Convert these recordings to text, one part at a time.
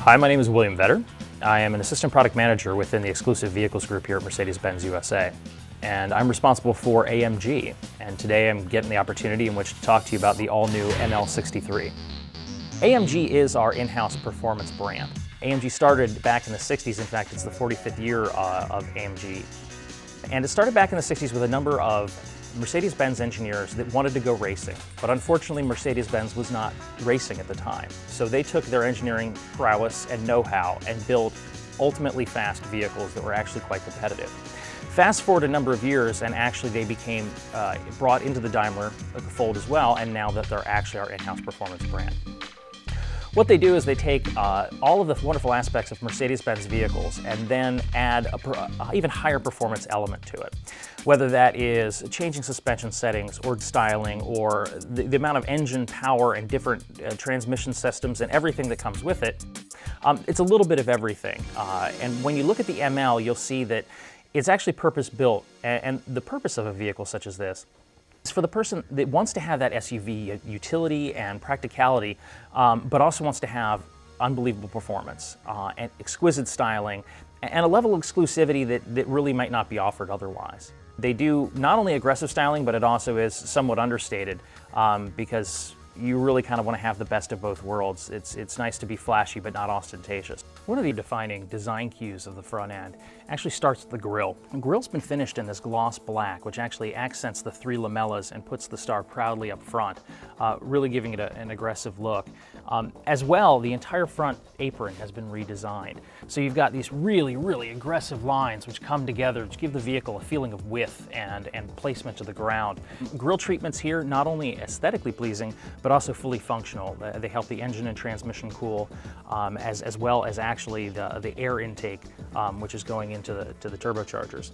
Hi, my name is William Vetter. I am an assistant product manager within the exclusive vehicles group here at Mercedes-Benz USA. And I'm responsible for AMG. And today I'm getting the opportunity in which to talk to you about the all-new ML63. AMG is our in-house performance brand. AMG started back in the 60s. In fact, it's the 45th year of AMG. And it started back in the 60s with a number of Mercedes-Benz engineers that wanted to go racing. But unfortunately, Mercedes-Benz was not racing at the time. So they took their engineering prowess and know-how and built ultimately fast vehicles that were actually quite competitive. Fast forward a number of years, and actually they became brought into the Daimler fold as well, and now that they're actually our in-house performance brand. What they do is they take all of the wonderful aspects of Mercedes-Benz vehicles and then add an even higher performance element to it. Whether that is changing suspension settings or styling or the amount of engine power and different transmission systems and everything that comes with it, it's a little bit of everything. And when you look at the ML, you'll see that it's actually purpose-built, and the purpose of a vehicle such as this is for the person that wants to have that SUV utility and practicality, but also wants to have unbelievable performance and exquisite styling and a level of exclusivity that really might not be offered otherwise. They do not only aggressive styling, but it also is somewhat understated because you really kind of want to have the best of both worlds. It's nice to be flashy, but not ostentatious. One of the defining design cues of the front end actually starts with the grille. The grille's been finished in this gloss black, which actually accents the three lamellas and puts the star proudly up front, really giving it an aggressive look. As well, the entire front apron has been redesigned. So you've got these really, really aggressive lines which come together to give the vehicle a feeling of width and placement to the ground. Grille treatments here, not only aesthetically pleasing, but also fully functional. They help the engine and transmission cool, as well as actually the air intake, which is going into the turbochargers.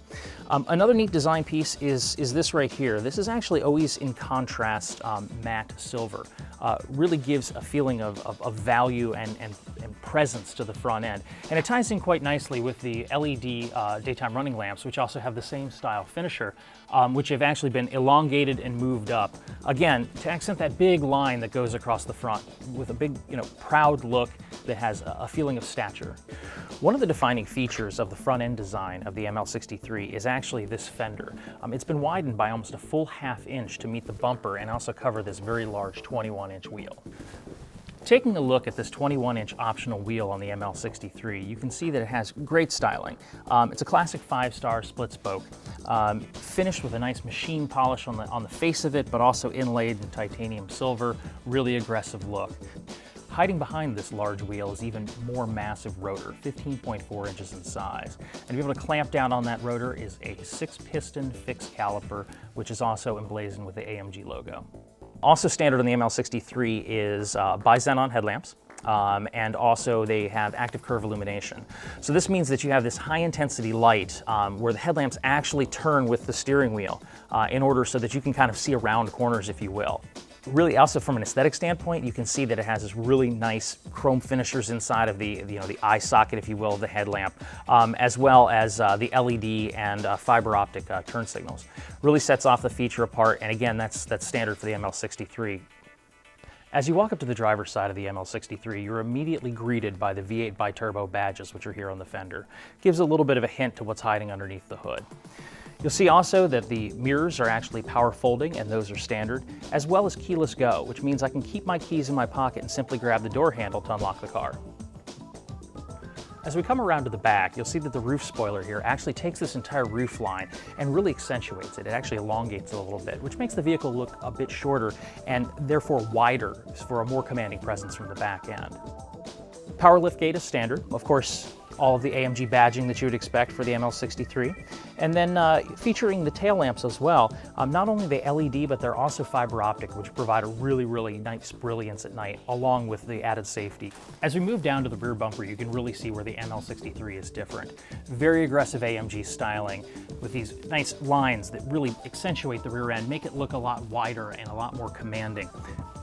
Another neat design piece is this right here. This is actually always in contrast matte silver. Really gives a feeling of value and presence to the front end. And it ties in quite nicely with the LED daytime running lamps, which also have the same style finisher, which have actually been elongated and moved up. Again, to accent that big line that goes across the front with a big, proud look that has a feeling of stature. One of the defining features of the front end design of the ML63 is actually this fender. It's been widened by almost a full ½ inch to meet the bumper and also cover this very large 21-inch wheel. Taking a look at this 21-inch optional wheel on the ML63, you can see that it has great styling. It's a classic 5-star split spoke, finished with a nice machine polish on the face of it, but also inlaid in titanium silver, really aggressive look. Hiding behind this large wheel is even more massive rotor, 15.4 inches in size. And to be able to clamp down on that rotor is a 6-piston fixed caliper, which is also emblazoned with the AMG logo. Also standard on the ML63 is bi-xenon headlamps, and also they have active curve illumination. So this means that you have this high-intensity light where the headlamps actually turn with the steering wheel in order so that you can kind of see around corners, if you will. Really, also from an aesthetic standpoint, you can see that it has this really nice chrome finishers inside of the eye socket, if you will, of the headlamp, as well as the LED and fiber optic turn signals. Really sets off the feature apart, and again, that's standard for the ML63. As you walk up to the driver's side of the ML63, you're immediately greeted by the V8 bi-turbo badges, which are here on the fender. Gives a little bit of a hint to what's hiding underneath the hood. You'll see also that the mirrors are actually power folding, and those are standard, as well as keyless go, which means I can keep my keys in my pocket and simply grab the door handle to unlock the car. As we come around to the back, you'll see that the roof spoiler here actually takes this entire roof line and really accentuates it. It actually elongates it a little bit, which makes the vehicle look a bit shorter and therefore wider for a more commanding presence from the back end. Power liftgate is standard. Of course, all of the AMG badging that you would expect for the ML63. And then featuring the tail lamps as well. Not only the LED, but they're also fiber optic, which provide a really, really nice brilliance at night, along with the added safety. As we move down to the rear bumper, you can really see where the ML63 is different. Very aggressive AMG styling with these nice lines that really accentuate the rear end, make it look a lot wider and a lot more commanding.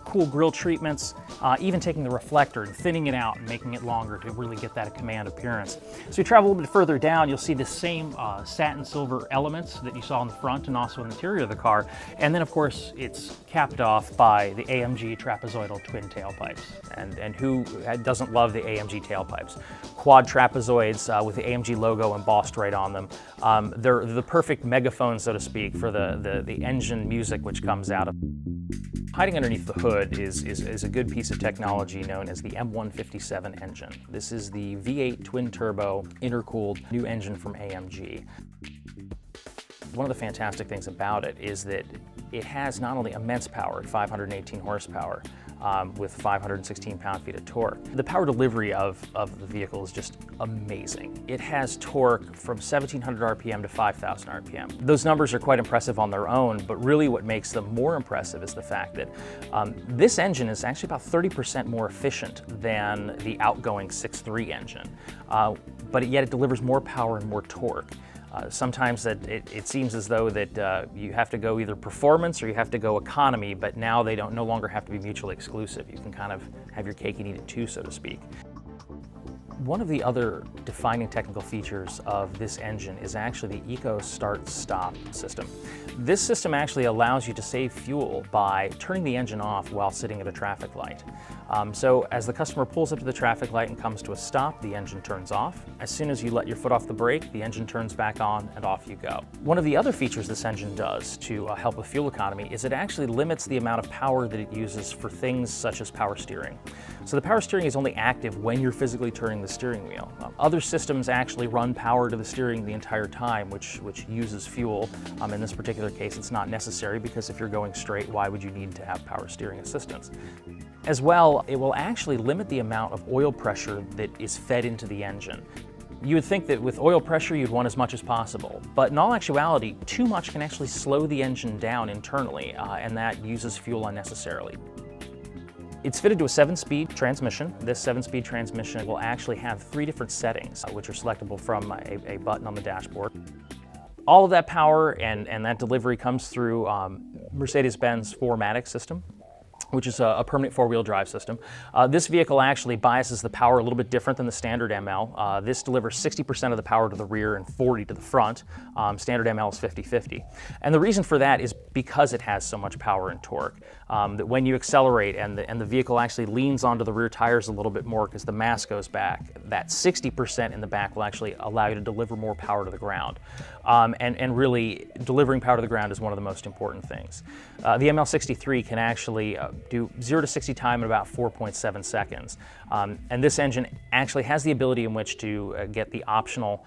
cool grille treatments, even taking the reflector and thinning it out and making it longer to really get that command appearance. So you travel a little bit further down, you'll see the same satin silver elements that you saw in the front and also in the interior of the car. And then of course it's capped off by the AMG trapezoidal twin tailpipes. And who doesn't love the AMG tailpipes? Quad trapezoids with the AMG logo embossed right on them. They're the perfect megaphone, so to speak, for the engine music which comes out of. Hiding underneath the hood is a good piece of technology known as the M157 engine. This is the V8 twin-turbo intercooled new engine from AMG. One of the fantastic things about it is that it has not only immense power at 518 horsepower with 516 pound-feet of torque. The power delivery of the vehicle is just amazing. It has torque from 1,700 RPM to 5,000 RPM. Those numbers are quite impressive on their own, but really what makes them more impressive is the fact that this engine is actually about 30% more efficient than the outgoing 6.3 engine, but yet it delivers more power and more torque. Sometimes it seems as though that you have to go either performance or you have to go economy, but now they no longer have to be mutually exclusive. You can kind of have your cake and eat it too, so to speak. One of the other defining technical features of this engine is actually the Eco Start-Stop system. This system actually allows you to save fuel by turning the engine off while sitting at a traffic light. So as the customer pulls up to the traffic light and comes to a stop, the engine turns off. As soon as you let your foot off the brake, the engine turns back on and off you go. One of the other features this engine does to help with fuel economy is it actually limits the amount of power that it uses for things such as power steering. So the power steering is only active when you're physically turning the steering wheel. Other systems actually run power to the steering the entire time, which uses fuel. In this particular case, it's not necessary because if you're going straight, why would you need to have power steering assistance? As well, it will actually limit the amount of oil pressure that is fed into the engine. You would think that with oil pressure you'd want as much as possible, but in all actuality, too much can actually slow the engine down internally, and that uses fuel unnecessarily. It's fitted to a 7-speed transmission. This 7-speed transmission will actually have 3 different settings, which are selectable from a button on the dashboard. All of that power and that delivery comes through Mercedes-Benz 4MATIC system, which is a permanent 4-wheel drive system. This vehicle actually biases the power a little bit different than the standard ML. This delivers 60% of the power to the rear and 40% to the front. Standard ML is 50-50. And the reason for that is because it has so much power and torque. That when you accelerate and the vehicle actually leans onto the rear tires a little bit more because the mass goes back, that 60% in the back will actually allow you to deliver more power to the ground. And really, delivering power to the ground is one of the most important things. The ML63 can actually do 0 to 60 time in about 4.7 seconds. And this engine actually has the ability in which to get the optional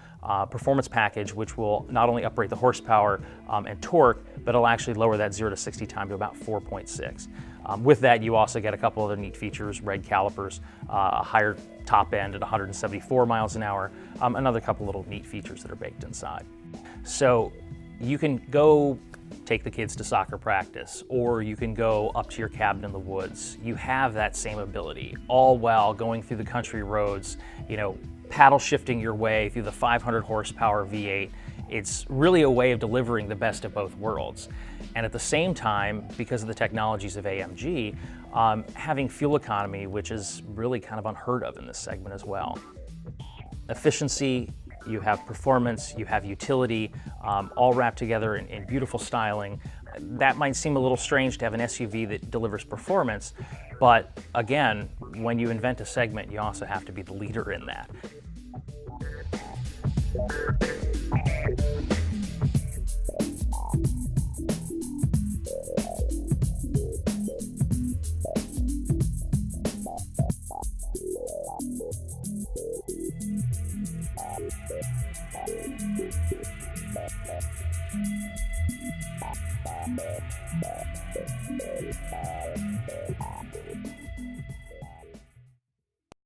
performance package, which will not only upgrade the horsepower and torque, but it'll actually lower that 0 to 60 time to about 4.6. With that, you also get a couple other neat features, red calipers, a higher top end at 174 miles an hour, another couple little neat features that are baked inside. So you can go take the kids to soccer practice, or you can go up to your cabin in the woods. You have that same ability, all while going through the country roads, paddle shifting your way through the 500 horsepower V8. It's really a way of delivering the best of both worlds. And at the same time, because of the technologies of AMG, having fuel economy, which is really kind of unheard of in this segment as well. Efficiency, you have performance, you have utility, all wrapped together in beautiful styling. That might seem a little strange to have an SUV that delivers performance, but again, when you invent a segment, you also have to be the leader in that.